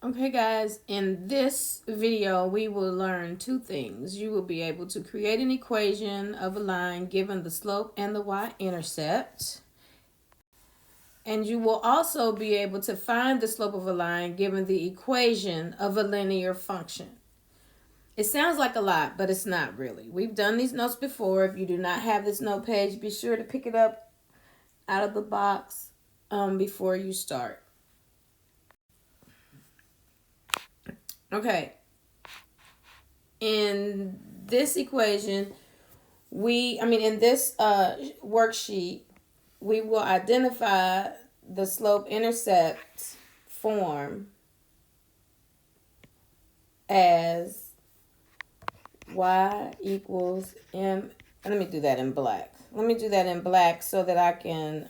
Okay guys, in this video we will learn two things. You will be able to create an equation of a line given the slope and the y-intercept. And you will also be able to find the slope of a line given the equation of a linear function. It sounds like a lot, but it's not really. We've done these notes before. If you do not have this note page, be sure to pick it up out of the box before you start. Okay. In this equation, in this worksheet, we will identify the slope-intercept form as y equals m. Let me do that in black. Let me do that in black so that I can,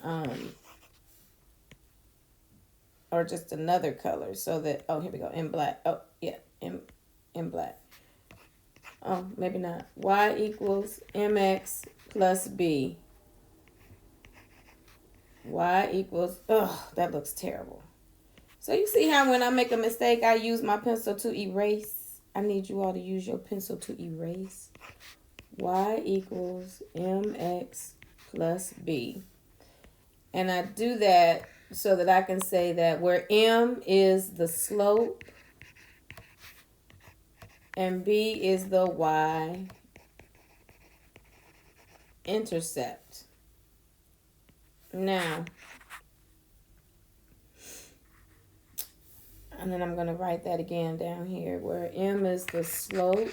or just another color so that, oh, here we go, in black. Oh, yeah, in black. Oh, maybe not. Y equals mx plus b. Y equals, that looks terrible. So you see how when I make a mistake, I use my pencil to erase? I need you all to use your pencil to erase. Y equals mx plus b. And I do that so that I can say that where m is the slope and b is the y-intercept. Now, and then I'm going to write that again down here, where m is the slope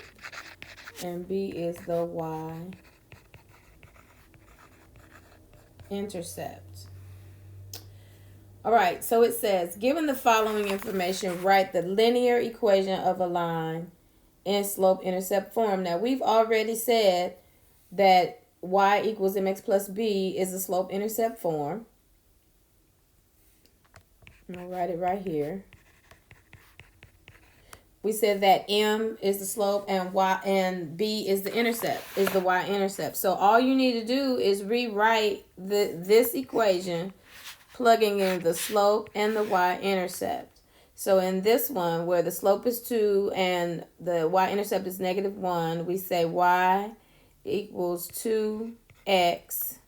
and b is the y-intercept. All right, so it says, given the following information, write the linear equation of a line in slope-intercept form. Now, we've already said that y equals mx plus b is the slope-intercept form. I'm going to write it right here. We said that m is the slope and b is the intercept, is the y-intercept. So all you need to do is rewrite this equation, plugging in the slope and the y-intercept. So in this one, where the slope is 2 and the y-intercept is -1, we say y equals 2x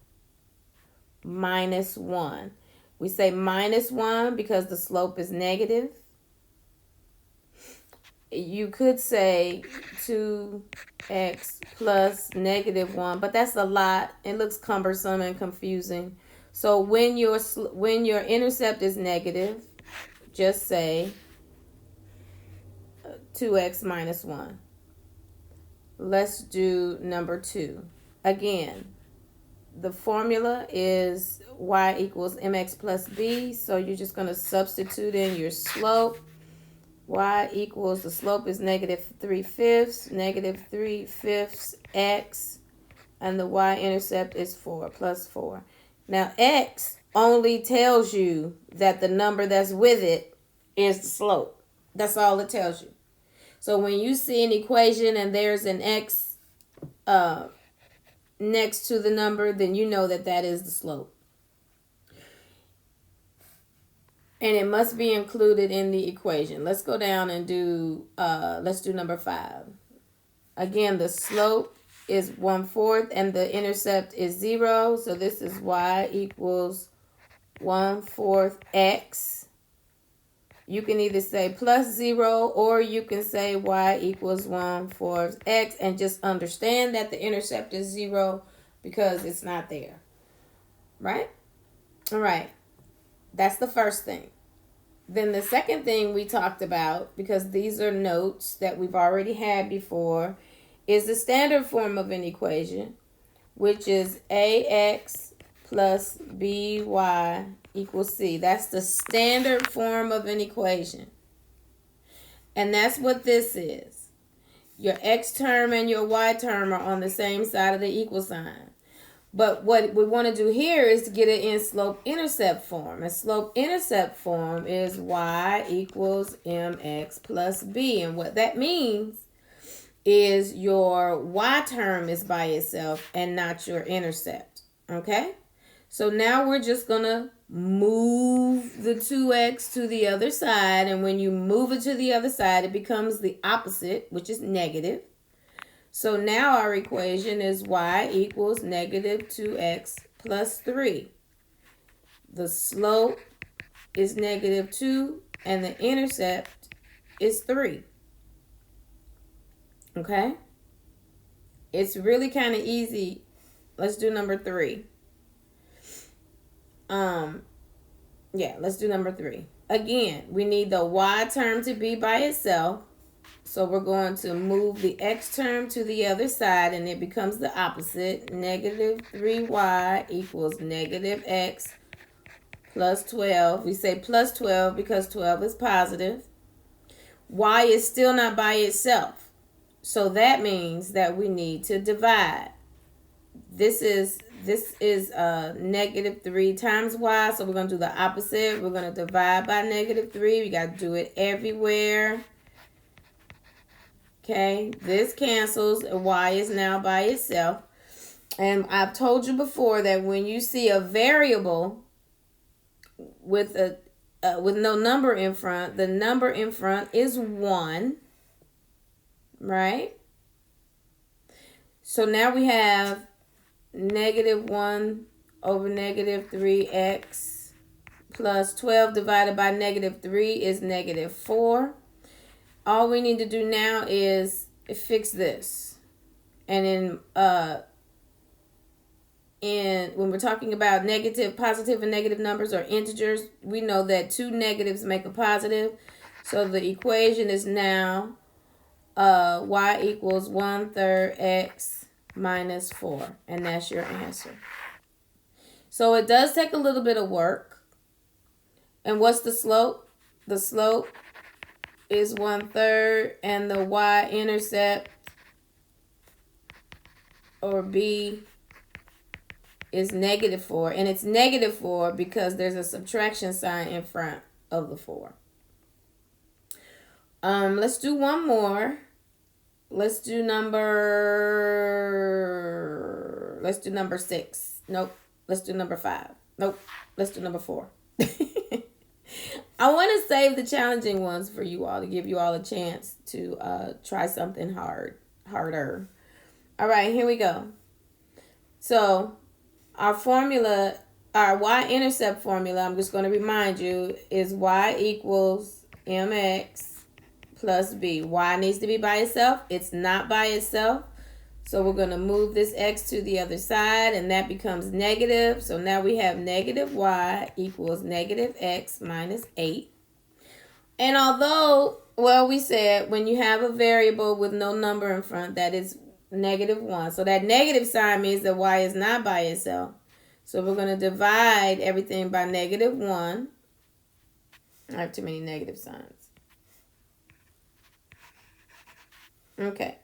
minus 1. We say -1 because the slope is negative. You could say 2x plus -1, but that's a lot. It looks cumbersome and confusing. So when your intercept is negative, just say 2x minus 1. Let's do number 2. Again, the formula is y equals mx plus b. So you're just going to substitute in your slope. Y equals, the slope is -3/5, -3/5 x, and the y-intercept is 4, plus 4. Now, x only tells you that the number that's with it is the slope. That's all it tells you. So when you see an equation and there's an x next to the number, then you know that that is the slope. And it must be included in the equation. Let's go down and let's do number 5. Again, the slope is 1/4 and the intercept is 0. So this is y equals 1/4 x. You can either say plus 0 or you can say y equals 1/4 x and just understand that the intercept is 0 because it's not there. Right? All right. That's the first thing. Then the second thing we talked about, because these are notes that we've already had before, is the standard form of an equation, which is ax plus by equals c. That's the standard form of an equation. And that's what this is. Your x term and your y term are on the same side of the equal sign. But what we want to do here is to get it in slope-intercept form. And slope-intercept form is y equals mx plus b. And what that means is your y term is by itself and not your intercept. Okay? So now we're just going to move the 2x to the other side. And when you move it to the other side, it becomes the opposite, which is negative. So now our equation is y equals negative 2x plus 3. The slope is negative 2 and the intercept is 3. Okay? It's really kind of easy. Let's do number 3. Let's do number 3. Again, we need the y term to be by itself. So we're going to move the x term to the other side and it becomes the opposite. Negative 3y equals negative x plus 12. We say plus 12 because 12 is positive. Y is still not by itself. So that means that we need to divide. This is negative 3 times y. So we're going to do the opposite. We're going to divide by negative 3. We got to do it everywhere. Okay, this cancels. Y is now by itself. And I've told you before that when you see a variable with no number in front, the number in front is 1. Right? So now we have negative 1 over negative 3x plus 12 divided by negative 3 is negative 4. All we need to do now is fix this. And when we're talking about positive and negative numbers or integers, we know that 2 negatives make a positive. So the equation is now y equals 1/3 x minus 4. And that's your answer. So it does take a little bit of work. And what's the slope? The slope is 1/3 and the y-intercept or b is negative 4. And it's negative 4 because there's a subtraction sign in front of the 4. Let's do one more. Let's do number 6. Nope. Let's do number 5. Nope. Let's do number 4. I want to save the challenging ones for you all to give you all a chance to try something harder. All right, here we go. So our formula, our y-intercept formula, I'm just going to remind you, is y equals mx plus b. Y needs to be by itself. It's not by itself. So we're going to move this x to the other side, and that becomes negative. So now we have negative y equals negative x minus 8. And although, we said when you have a variable with no number in front, that is negative 1. So that negative sign means that y is not by itself. So we're going to divide everything by negative 1. I have too many negative signs. Okay.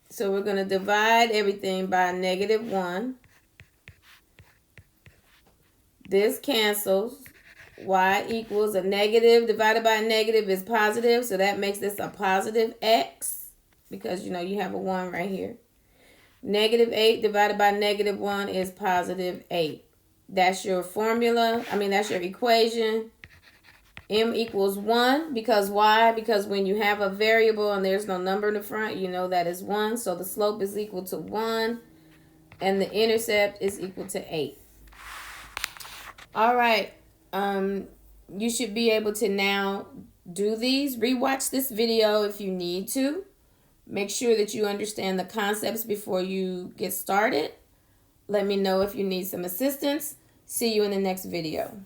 So we're going to divide everything by negative 1. This cancels. Y equals a negative divided by a negative is positive. So that makes this a positive x because, you have a 1 right here. Negative 8 divided by negative 1 is positive 8. That's your formula. That's your equation. M equals 1 because why? Because when you have a variable and there's no number in the front, you know that is 1. So the slope is equal to 1 and the intercept is equal to 8. All right. You should be able to now do these. Rewatch this video if you need to. Make sure that you understand the concepts before you get started. Let me know if you need some assistance. See you in the next video.